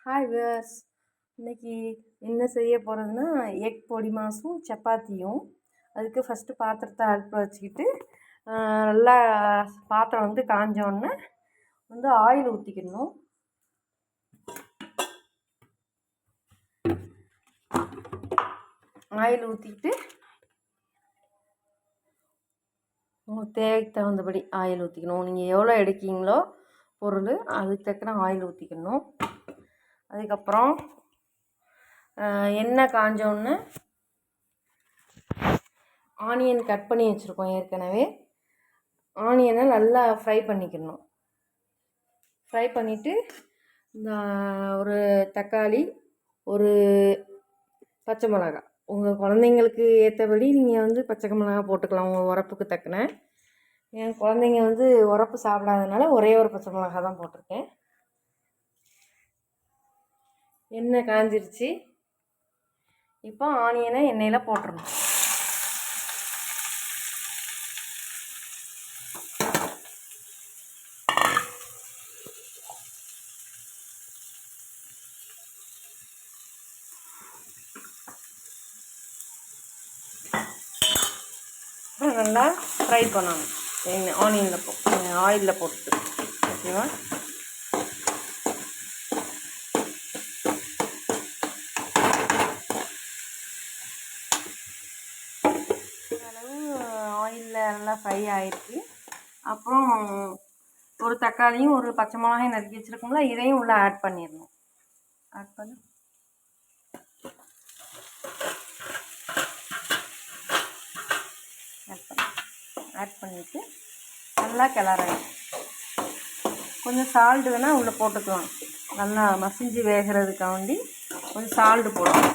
Hi wears, இன்றைக்கி என்ன செய்ய போகிறதுன்னா எக் பொடி மாஸும் சப்பாத்தியும். அதுக்கு ஃபஸ்ட்டு பாத்திரத்தை அடுப்பில் வச்சுக்கிட்டு நல்லா பாத்திரம் வந்து காஞ்சோடனே வந்து ஆயில் ஊற்றிக்கணும். ஆயில் ஊற்றிக்கிட்டு உங்களுக்கு தேவைக்கு தகுந்தபடி ஆயில் ஊற்றிக்கணும். நீங்கள் எவ்வளோ எடுக்கீங்களோ பொருள் அதுக்கு தக்கன ஆயில் ஊற்றிக்கணும். அதுக்கப்புறம் எண்ணெய் காஞ்சோடனே ஆனியன் கட் பண்ணி வச்சுருக்கோம். ஏற்கனவே ஆனியனை நல்லா ஃப்ரை பண்ணிக்கணும். ஃப்ரை பண்ணிவிட்டு இந்த ஒரு தக்காளி, ஒரு பச்சை மிளகாய், உங்கள் குழந்தைங்களுக்கு ஏற்றபடி நீங்கள் வந்து பச்சை மிளகாய் போட்டுக்கலாம் உங்கள் உரப்புக்கு தக்கன. என் குழந்தைங்க வந்து உரப்பு சாப்பிடாதனால ஒரே ஒரு பச்சை மிளகாய் தான் போட்டிருக்கேன். எண்ணெய் காஞ்சிருச்சு. இப்போ ஆனியனை எண்ணெயில் போட்டுடணும். நல்லா ஃப்ரை பண்ணணும் ஆனியனில் ஆயிலில் போட்டு. ஓகேவா? அளவு ஆயிலில் நல்லா ஃப்ரை ஆகிருக்கு. அப்புறம் ஒரு தக்காளியும் ஒரு பச்சை மிளகாயும் நறுக்கி வச்சுருக்கோம்ல, இதையும் உள்ளே ஆட் பண்ணிடணும். ஆட் பண்ணிவிட்டு நல்லா கிளறணும். கொஞ்சம் சால்ட்டு வேணால் உள்ளே போட்டுக்கலாம். நல்லா மசிஞ்சு வேகிறதுக்காண்டி கொஞ்சம் சால்ட்டு போடணும்.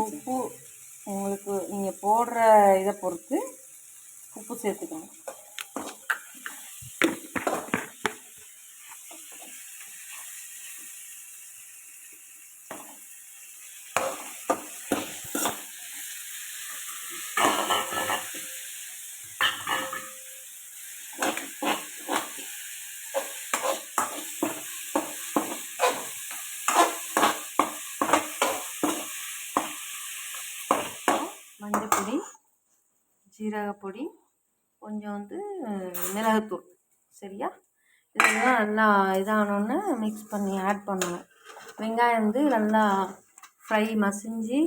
உப்பு உங்களுக்கு நீங்கள் போடுற இதை பொறுத்து உப்பு சேர்த்துக்கணும். மஞ்சப்பொடி, ஜீரகப்பொடி, கொஞ்சம் வந்து மிளகுத்தூள். சரியா? இதெல்லாம் நல்லா இதானோன்னு மிக்ஸ் பண்ணி ஆட் பண்ணணும். வெங்காயம் வந்து நல்லா ஃப்ரை மசிஞ்சு,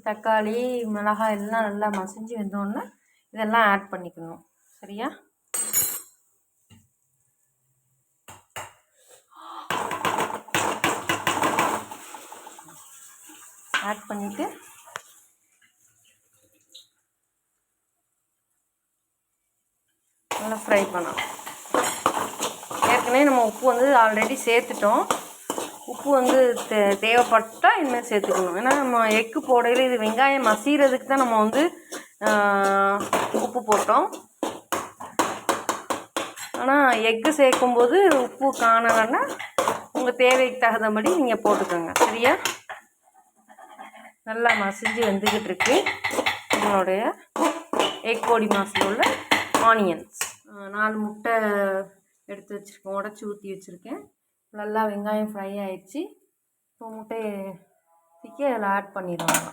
தக்காளி மிளகாய் எல்லாம் நல்லா மசிஞ்சு வெந்தோடனே இதெல்லாம் ஆட் பண்ணிக்கணும். சரியா? ஆட் பண்ணிவிட்டு நல்லா ஃப்ரை பண்ணலாம். ஏற்கனவே நம்ம உப்பு வந்து ஆல்ரெடி சேர்த்துட்டோம். உப்பு வந்து தேவைப்பட்டால் இனிமேல் சேர்த்துக்கணும். ஏன்னா நம்ம எக்கு போடையில் இது வெங்காயம் மசிகிறதுக்கு தான் நம்ம வந்து உப்பு போட்டோம். ஆனால் எக்கு சேர்க்கும்போது உப்பு காணலைன்னா உங்கள் தேவைக்கு தகுந்தபடி நீங்கள் போட்டுக்கோங்க. சரியா? நல்லா மசிஞ்சு வெந்துக்கிட்டு இருக்கு நம்மளுடைய எக் பொடி மாஸில் உள்ள ஆனியன்ஸ். 4 முட்டை எடுத்து வச்சுருக்கேன், உடச்சி ஊற்றி வச்சுருக்கேன். நல்லா வெங்காயம் ஃப்ரை ஆயிடுச்சு. இப்போ முட்டையை தூக்கி அதில் ஆட் பண்ணிடுவாங்க.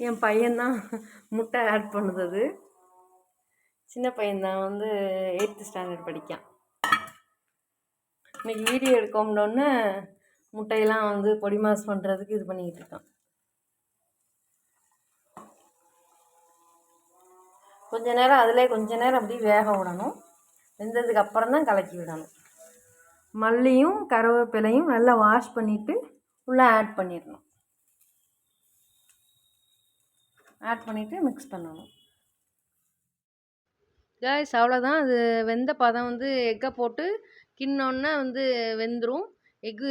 என் பையன்தான் முட்டை ஆட் பண்ணுது. சின்ன பையன்தான், வந்து 8th ஸ்டாண்டர்ட் படிக்கான். இன்றைக்கி வீடியோ எடுக்கோம்னோடனே முட்டையெல்லாம் வந்து பொடி மாஸ் பண்ணுறதுக்கு இது பண்ணிக்கிட்டு இருக்கான். கொஞ்ச நேரம் அதிலே அப்படியே வேக விடணும். வெந்ததுக்கு அப்புறம் தான் கலக்கி விடணும். மல்லியும் கருவேப்பிலையும் நல்லா வாஷ் பண்ணிவிட்டு உள்ளே ஆட் பண்ணிடணும். ஆட் பண்ணிவிட்டு மிக்ஸ் பண்ணணும். காய்ஸ், அவ்வளோதான். அது வெந்த பதம் வந்து எக்கை போட்டு கிண்ணோன்னா வந்து வெந்துடும். எக்கு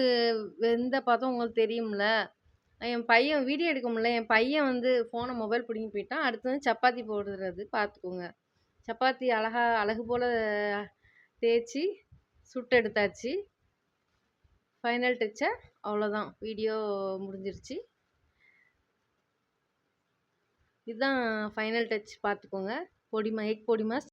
வெந்த பதம் உங்களுக்கு தெரியும்ல. என் பையன் வீடியோ எடுக்க முடியல. என் பையன் வந்து ஃபோனை மொபைல் பிடிங்கி போயிட்டான். அடுத்து வந்து சப்பாத்தி போடுறது பார்த்துக்கோங்க. சப்பாத்தி அழகு போல் தேய்ச்சி சுட்டு எடுத்தாச்சு. ஃபைனல் டச்சை அவ்வளோதான், வீடியோ முடிஞ்சிருச்சு. இதுதான் ஃபைனல் டச் பார்த்துக்கோங்க. எக் பொடி மாஸ்